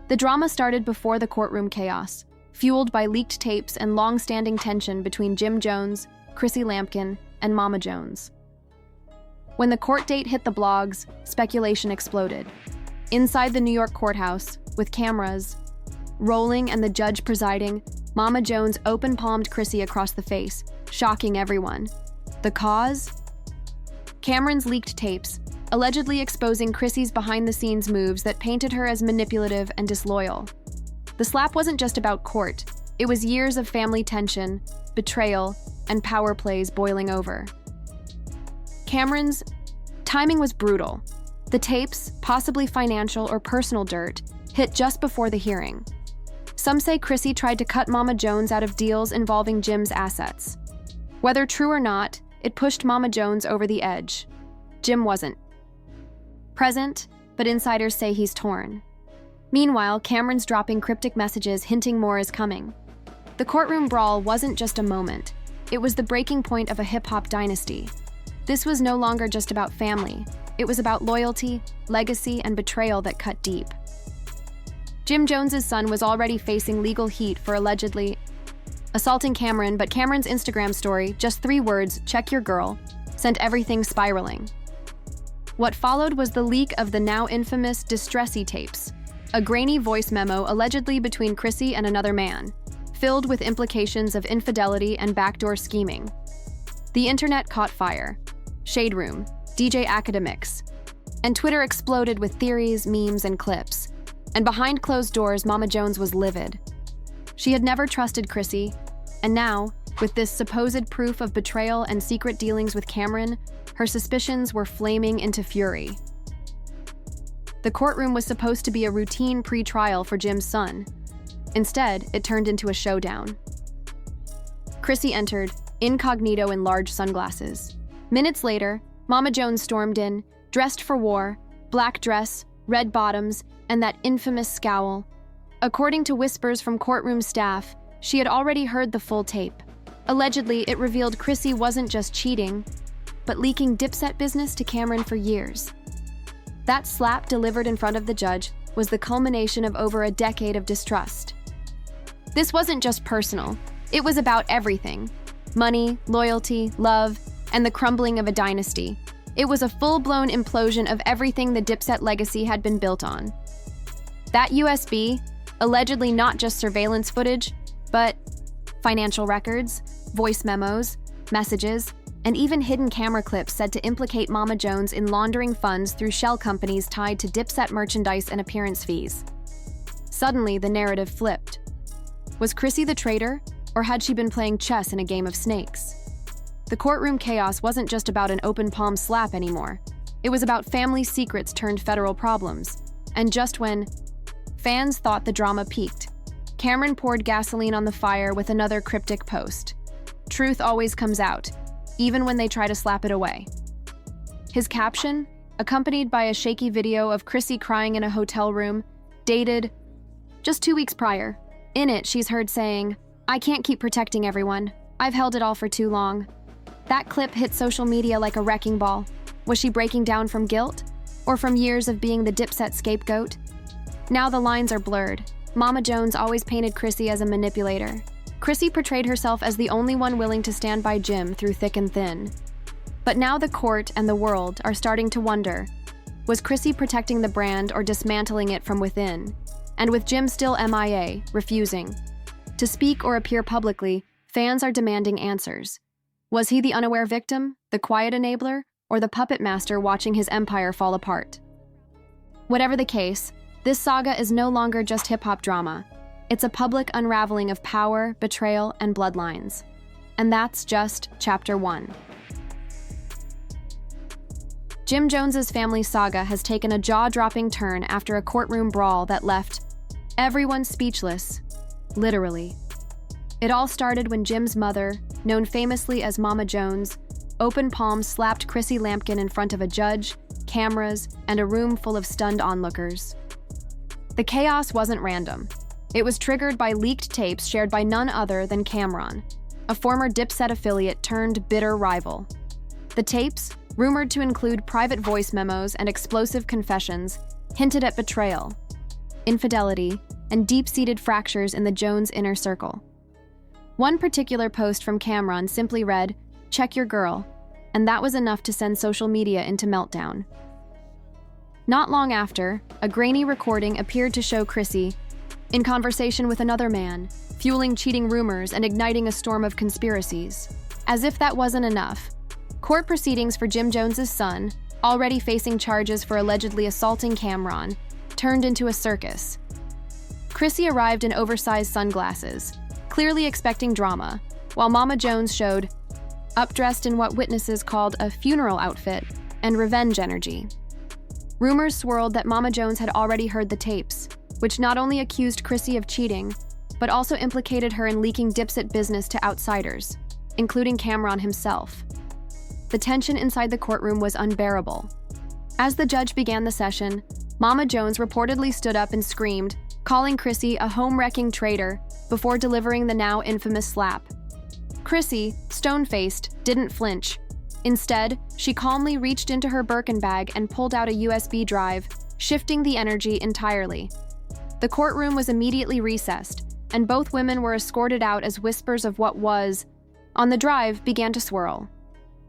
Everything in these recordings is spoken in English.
The drama started before the courtroom chaos, fueled by leaked tapes and long-standing tension between Jim Jones, Chrissy Lampkin, and Mama Jones. When the court date hit the blogs, speculation exploded. Inside the New York courthouse, with cameras rolling and the judge presiding, Mama Jones open-palmed Chrissy across the face, shocking everyone. The cause? Cameron's leaked tapes, allegedly exposing Chrissy's behind-the-scenes moves that painted her as manipulative and disloyal. The slap wasn't just about court. It was years of family tension, betrayal, and power plays boiling over. Cameron's timing was brutal. The tapes, possibly financial or personal dirt, hit just before the hearing. Some say Chrissy tried to cut Mama Jones out of deals involving Jim's assets. Whether true or not, it pushed Mama Jones over the edge. Jim wasn't present, but insiders say he's torn. Meanwhile, Cameron's dropping cryptic messages hinting more is coming. The courtroom brawl wasn't just a moment. It was the breaking point of a hip-hop dynasty. This was no longer just about family. It was about loyalty, legacy, and betrayal that cut deep. Jim Jones's son was already facing legal heat for allegedly assaulting Cameron, but Cameron's Instagram story, just 3 words, "check your girl," sent everything spiraling. What followed was the leak of the now infamous Distressy tapes, a grainy voice memo allegedly between Chrissy and another man, filled with implications of infidelity and backdoor scheming. The internet caught fire. Shade Room, DJ Academics, and Twitter exploded with theories, memes, and clips. And behind closed doors, Mama Jones was livid. She had never trusted Chrissy, and now, with this supposed proof of betrayal and secret dealings with Cameron, her suspicions were flaming into fury. The courtroom was supposed to be a routine pre-trial for Jim's son. Instead, it turned into a showdown. Chrissy entered, incognito in large sunglasses. Minutes later, Mama Jones stormed in, dressed for war, black dress, red bottoms, and that infamous scowl. According to whispers from courtroom staff, she had already heard the full tape. Allegedly, it revealed Chrissy wasn't just cheating, but leaking Dipset business to Cameron for years. That slap delivered in front of the judge was the culmination of over a decade of distrust. This wasn't just personal. It was about everything. Money, loyalty, love, and the crumbling of a dynasty. It was a full-blown implosion of everything the Dipset legacy had been built on. That USB, allegedly not just surveillance footage, but financial records, voice memos, messages, and even hidden camera clips said to implicate Mama Jones in laundering funds through shell companies tied to Dipset merchandise and appearance fees. Suddenly, the narrative flipped. Was Chrissy the traitor, or had she been playing chess in a game of snakes? The courtroom chaos wasn't just about an open palm slap anymore. It was about family secrets turned federal problems. And just when fans thought the drama peaked, Cameron poured gasoline on the fire with another cryptic post. Truth always comes out, even when they try to slap it away. His caption, accompanied by a shaky video of Chrissy crying in a hotel room, dated just 2 weeks prior. In it, she's heard saying, "I can't keep protecting everyone. I've held it all for too long." That clip hit social media like a wrecking ball. Was she breaking down from guilt? Or from years of being the Dipset scapegoat? Now the lines are blurred. Mama Jones always painted Chrissy as a manipulator. Chrissy portrayed herself as the only one willing to stand by Jim through thick and thin. But now the court and the world are starting to wonder, was Chrissy protecting the brand or dismantling it from within? And with Jim still MIA, refusing to speak or appear publicly, fans are demanding answers. Was he the unaware victim, the quiet enabler, or the puppet master watching his empire fall apart? Whatever the case, this saga is no longer just hip-hop drama. It's a public unraveling of power, betrayal, and bloodlines. And that's just Chapter 1. Jim Jones's family saga has taken a jaw-dropping turn after a courtroom brawl that left everyone speechless, literally. It all started when Jim's mother, known famously as Mama Jones, open palm slapped Chrissy Lampkin in front of a judge, cameras, and a room full of stunned onlookers. The chaos wasn't random. It was triggered by leaked tapes shared by none other than Cameron, a former Dipset affiliate turned bitter rival. The tapes, rumored to include private voice memos and explosive confessions, hinted at betrayal. infidelity, and deep-seated fractures in the Jones inner circle. One particular post from Cameron simply read, "Check your girl," and that was enough to send social media into meltdown. Not long after, a grainy recording appeared to show Chrissy in conversation with another man, fueling cheating rumors and igniting a storm of conspiracies. As if that wasn't enough, court proceedings for Jim Jones's son, already facing charges for allegedly assaulting Cameron, turned into a circus. Chrissy arrived in oversized sunglasses, clearly expecting drama, while Mama Jones showed up dressed in what witnesses called a funeral outfit and revenge energy. Rumors swirled that Mama Jones had already heard the tapes, which not only accused Chrissy of cheating, but also implicated her in leaking Dipset business to outsiders, including Cameron himself. The tension inside the courtroom was unbearable. As the judge began the session, Mama Jones reportedly stood up and screamed, calling Chrissy a home-wrecking traitor before delivering the now infamous slap. Chrissy, stone-faced, didn't flinch. Instead, she calmly reached into her Birkin bag and pulled out a USB drive, shifting the energy entirely. The courtroom was immediately recessed, and both women were escorted out as whispers of what was on the drive began to swirl.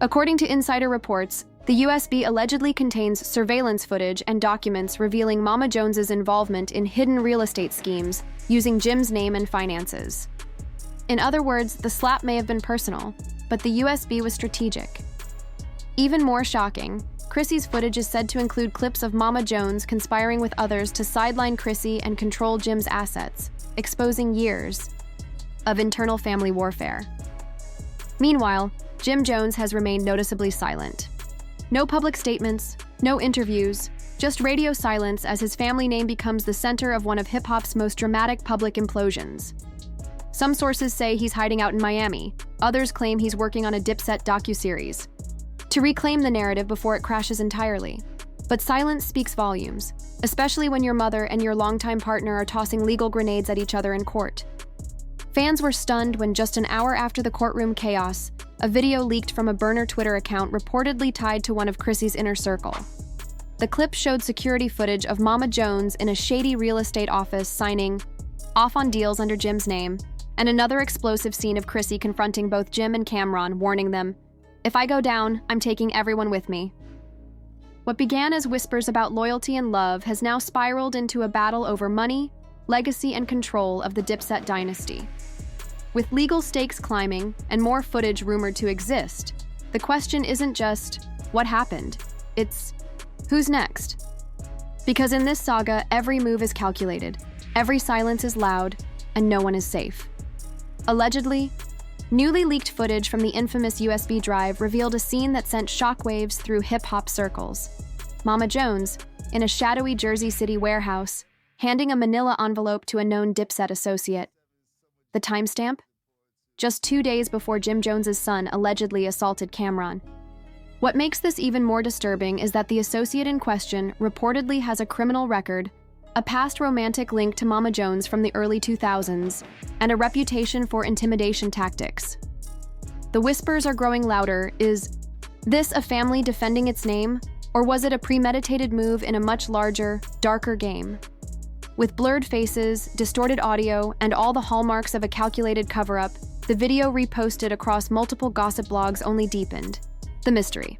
According to insider reports, the USB allegedly contains surveillance footage and documents revealing Mama Jones's involvement in hidden real estate schemes using Jim's name and finances. In other words, the slap may have been personal, but the USB was strategic. Even more shocking, Chrissy's footage is said to include clips of Mama Jones conspiring with others to sideline Chrissy and control Jim's assets, exposing years of internal family warfare. Meanwhile, Jim Jones has remained noticeably silent. No public statements, no interviews, just radio silence as his family name becomes the center of one of hip-hop's most dramatic public implosions. Some sources say he's hiding out in Miami, others claim he's working on a Dipset docuseries to reclaim the narrative before it crashes entirely. But silence speaks volumes, especially when your mother and your longtime partner are tossing legal grenades at each other in court. Fans were stunned when just an hour after the courtroom chaos, a video leaked from a burner Twitter account reportedly tied to one of Chrissy's inner circle. The clip showed security footage of Mama Jones in a shady real estate office signing off on deals under Jim's name, and another explosive scene of Chrissy confronting both Jim and Cameron, warning them, "If I go down, I'm taking everyone with me." What began as whispers about loyalty and love has now spiraled into a battle over money, legacy, and control of the Dipset dynasty. With legal stakes climbing and more footage rumored to exist, the question isn't just, what happened? It's, who's next? Because in this saga, every move is calculated, every silence is loud, and no one is safe. Allegedly, newly leaked footage from the infamous USB drive revealed a scene that sent shockwaves through hip-hop circles. Mama Jones, in a shadowy Jersey City warehouse, handing a manila envelope to a known Dipset associate. The timestamp? Just 2 days before Jim Jones's son allegedly assaulted Cameron. What makes this even more disturbing is that the associate in question reportedly has a criminal record, a past romantic link to Mama Jones from the early 2000s, and a reputation for intimidation tactics. The whispers are growing louder. Is this a family defending its name, or was it a premeditated move in a much larger, darker game? With blurred faces, distorted audio, and all the hallmarks of a calculated cover-up, the video reposted across multiple gossip blogs only deepened the mystery.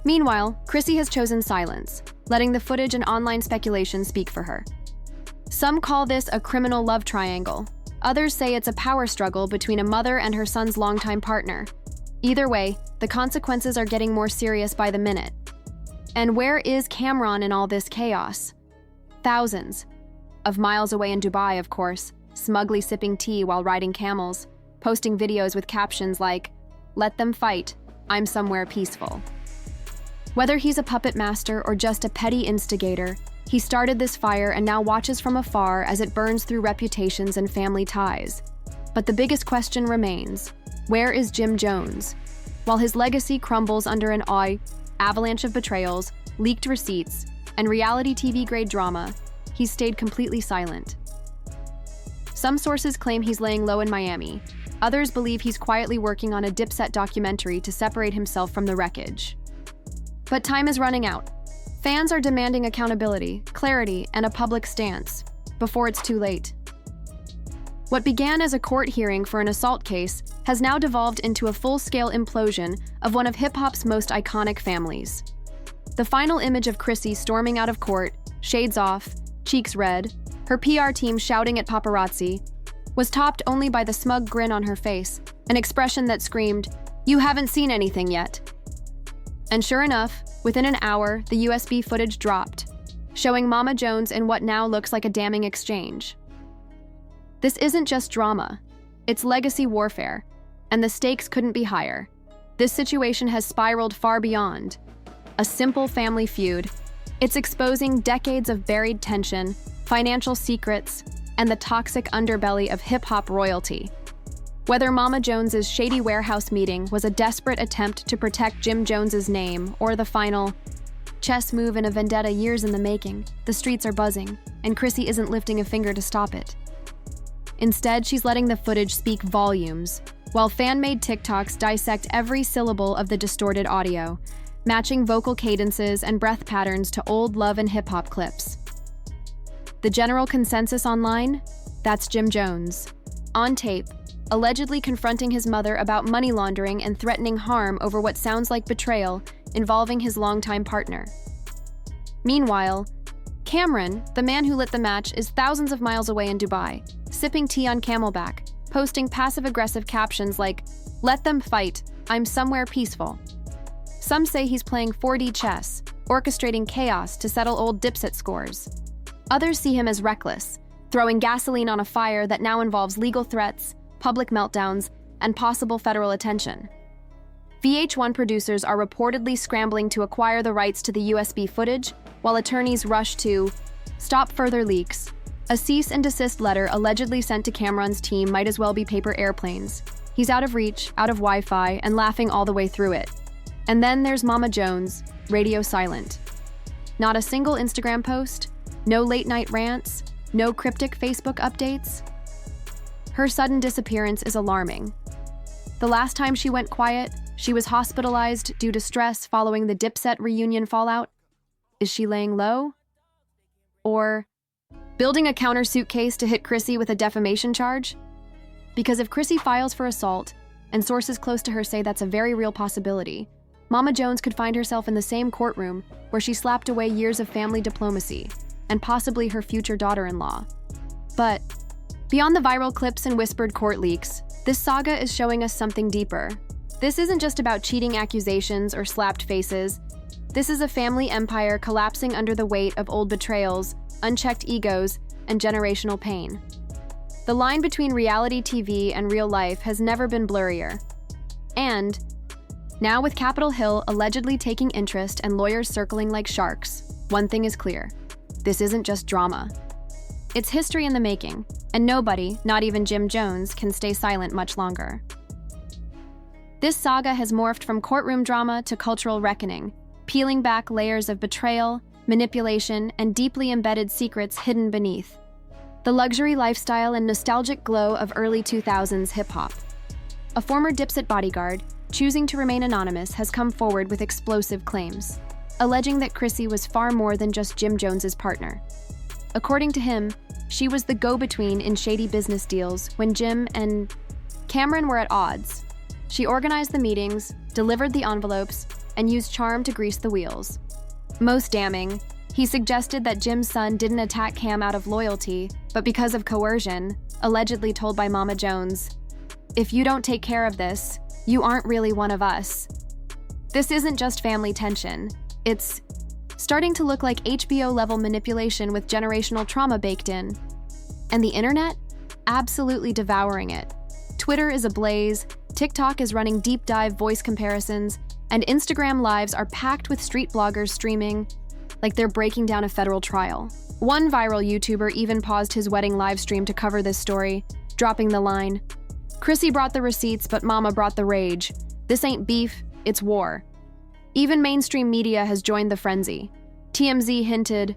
Meanwhile, Chrissy has chosen silence, letting the footage and online speculation speak for her. Some call this a criminal love triangle. Others say it's a power struggle between a mother and her son's longtime partner. Either way, the consequences are getting more serious by the minute. And where is Cameron in all this chaos? Thousands of miles away in Dubai, of course, smugly sipping tea while riding camels, posting videos with captions like, "Let them fight, I'm somewhere peaceful." Whether he's a puppet master or just a petty instigator, he started this fire and now watches from afar as it burns through reputations and family ties. But the biggest question remains, where is Jim Jones? While his legacy crumbles under an avalanche of betrayals, leaked receipts, and reality TV-grade drama, he's stayed completely silent. Some sources claim he's laying low in Miami. Others believe he's quietly working on a Dipset documentary to separate himself from the wreckage. But time is running out. Fans are demanding accountability, clarity, and a public stance before it's too late. What began as a court hearing for an assault case has now devolved into a full-scale implosion of one of hip-hop's most iconic families. The final image of Chrissy storming out of court, shades off, cheeks red, her PR team shouting at paparazzi, was topped only by the smug grin on her face, an expression that screamed, "You haven't seen anything yet." And sure enough, within an hour, the USB footage dropped, showing Mama Jones in what now looks like a damning exchange. This isn't just drama, it's legacy warfare, and the stakes couldn't be higher. This situation has spiraled far beyond a simple family feud. It's exposing decades of buried tension, financial secrets, and the toxic underbelly of hip-hop royalty. Whether Mama Jones's shady warehouse meeting was a desperate attempt to protect Jim Jones's name or the final chess move in a vendetta years in the making, the streets are buzzing, and Chrissy isn't lifting a finger to stop it. Instead, she's letting the footage speak volumes, while fan-made TikToks dissect every syllable of the distorted audio, matching vocal cadences and breath patterns to old love and hip-hop clips. The general consensus online? That's Jim Jones, on tape, allegedly confronting his mother about money laundering and threatening harm over what sounds like betrayal involving his longtime partner. Meanwhile, Cameron, the man who lit the match, is thousands of miles away in Dubai, sipping tea on Camelback, posting passive-aggressive captions like, "Let them fight, I'm somewhere peaceful." Some say he's playing 4D chess, orchestrating chaos to settle old Dipset scores. Others see him as reckless, throwing gasoline on a fire that now involves legal threats, public meltdowns, and possible federal attention. VH1 producers are reportedly scrambling to acquire the rights to the USB footage, while attorneys rush to stop further leaks. A cease and desist letter allegedly sent to Cameron's team might as well be paper airplanes. He's out of reach, out of Wi-Fi, and laughing all the way through it. And then there's Mama Jones, radio silent. Not a single Instagram post, no late-night rants, no cryptic Facebook updates. Her sudden disappearance is alarming. The last time she went quiet, she was hospitalized due to stress following the Dipset reunion fallout. Is she laying low? Or building a counter suitcase to hit Chrissy with a defamation charge? Because if Chrissy files for assault, and sources close to her say that's a very real possibility, Mama Jones could find herself in the same courtroom where she slapped away years of family diplomacy, and possibly her future daughter-in-law. But beyond the viral clips and whispered court leaks, this saga is showing us something deeper. This isn't just about cheating accusations or slapped faces. This is a family empire collapsing under the weight of old betrayals, unchecked egos, and generational pain. The line between reality TV and real life has never been blurrier. And now with Capitol Hill allegedly taking interest and lawyers circling like sharks, one thing is clear. This isn't just drama. It's history in the making, and nobody, not even Jim Jones, can stay silent much longer. This saga has morphed from courtroom drama to cultural reckoning, peeling back layers of betrayal, manipulation, and deeply embedded secrets hidden beneath. The luxury lifestyle and nostalgic glow of early 2000s hip-hop. A former Dipset bodyguard, choosing to remain anonymous, has come forward with explosive claims, alleging that Chrissy was far more than just Jim Jones's partner. According to him, she was the go-between in shady business deals when Jim and Cameron were at odds. She organized the meetings, delivered the envelopes, and used charm to grease the wheels. Most damning, he suggested that Jim's son didn't attack Cam out of loyalty, but because of coercion, allegedly told by Mama Jones, "If you don't take care of this, you aren't really one of us." This isn't just family tension. It's starting to look like HBO-level manipulation with generational trauma baked in. And the internet? Absolutely devouring it. Twitter is ablaze, TikTok is running deep dive voice comparisons, and Instagram lives are packed with street bloggers streaming like they're breaking down a federal trial. One viral YouTuber even paused his wedding live stream to cover this story, dropping the line, "Chrissy brought the receipts, but Mama brought the rage. This ain't beef, it's war." Even mainstream media has joined the frenzy. TMZ hinted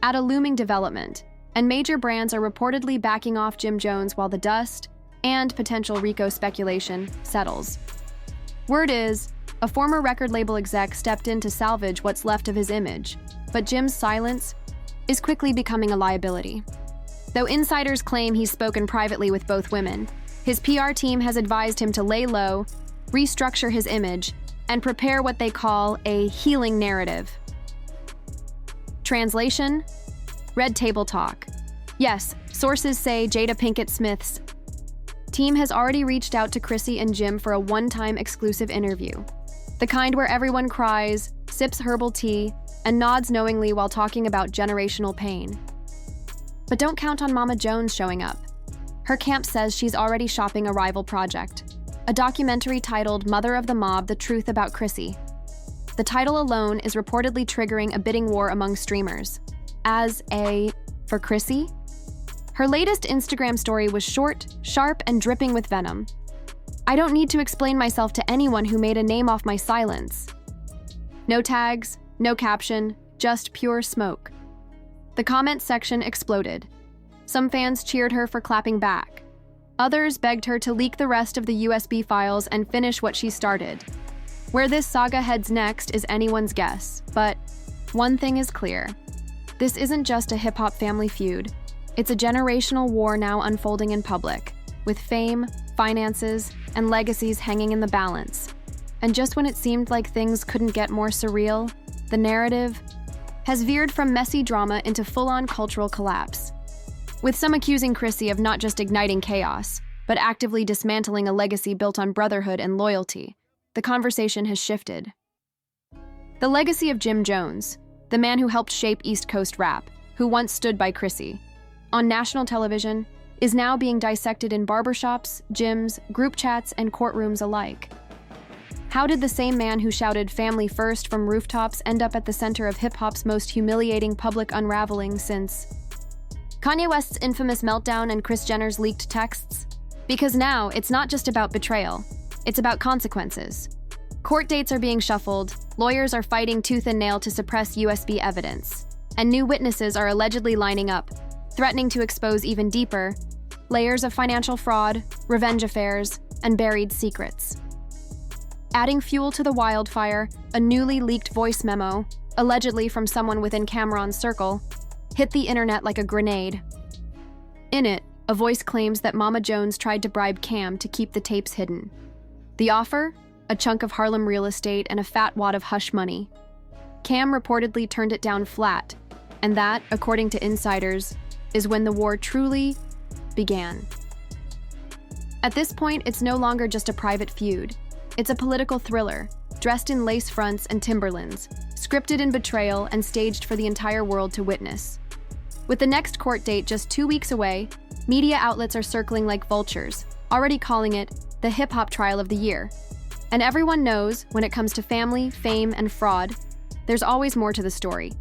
at a looming development, and major brands are reportedly backing off Jim Jones while the dust and potential RICO speculation settles. Word is, A former record label exec stepped in to salvage what's left of his image, but Jim's silence is quickly becoming a liability. Though insiders claim he's spoken privately with both women, his PR team has advised him to lay low, restructure his image, and prepare what they call a healing narrative. Translation: Red Table Talk. Yes, sources say Jada Pinkett Smith's team has already reached out to Chrissy and Jim for a one-time exclusive interview. The kind where everyone cries, sips herbal tea, and nods knowingly while talking about generational pain. But don't count on Mama Jones showing up. Her camp says she's already shopping a rival project, a documentary titled Mother of the Mob: The Truth About Chrissy. The title alone is reportedly triggering a bidding war among streamers. For Chrissy? Her latest Instagram story was short, sharp, and dripping with venom. I don't need to explain myself to anyone who made a name off my silence. No tags, no caption, just pure smoke. The comment section exploded. Some fans cheered her for clapping back. Others begged her to leak the rest of the USB files and finish what she started. Where this saga heads next is anyone's guess, but one thing is clear. This isn't just a hip-hop family feud. It's a generational war now unfolding in public, with fame, finances, and legacies hanging in the balance. And just when it seemed like things couldn't get more surreal, the narrative has veered from messy drama into full-on cultural collapse. With some accusing Chrissy of not just igniting chaos, but actively dismantling a legacy built on brotherhood and loyalty, the conversation has shifted. The legacy of Jim Jones, the man who helped shape East Coast rap, who once stood by Chrissy, on national television, is now being dissected in barbershops, gyms, group chats, and courtrooms alike. How did the same man who shouted "family first" from rooftops end up at the center of hip-hop's most humiliating public unraveling since Kanye West's infamous meltdown and Kris Jenner's leaked texts? Because now, it's not just about betrayal, it's about consequences. Court dates are being shuffled, lawyers are fighting tooth and nail to suppress USB evidence, and new witnesses are allegedly lining up, threatening to expose even deeper layers of financial fraud, revenge affairs, and buried secrets. Adding fuel to the wildfire, a newly leaked voice memo, allegedly from someone within Cameron's circle, hit the internet like a grenade. In it, a voice claims that Mama Jones tried to bribe Cam to keep the tapes hidden. The offer? A chunk of Harlem real estate and a fat wad of hush money. Cam reportedly turned it down flat, and that, according to insiders, is when the war truly began. At this point, it's no longer just a private feud. It's a political thriller, dressed in lace fronts and Timberlands, scripted in betrayal and staged for the entire world to witness. With the next court date just 2 weeks away, media outlets are circling like vultures, already calling it the hip-hop trial of the year. And everyone knows, when it comes to family, fame, and fraud, there's always more to the story.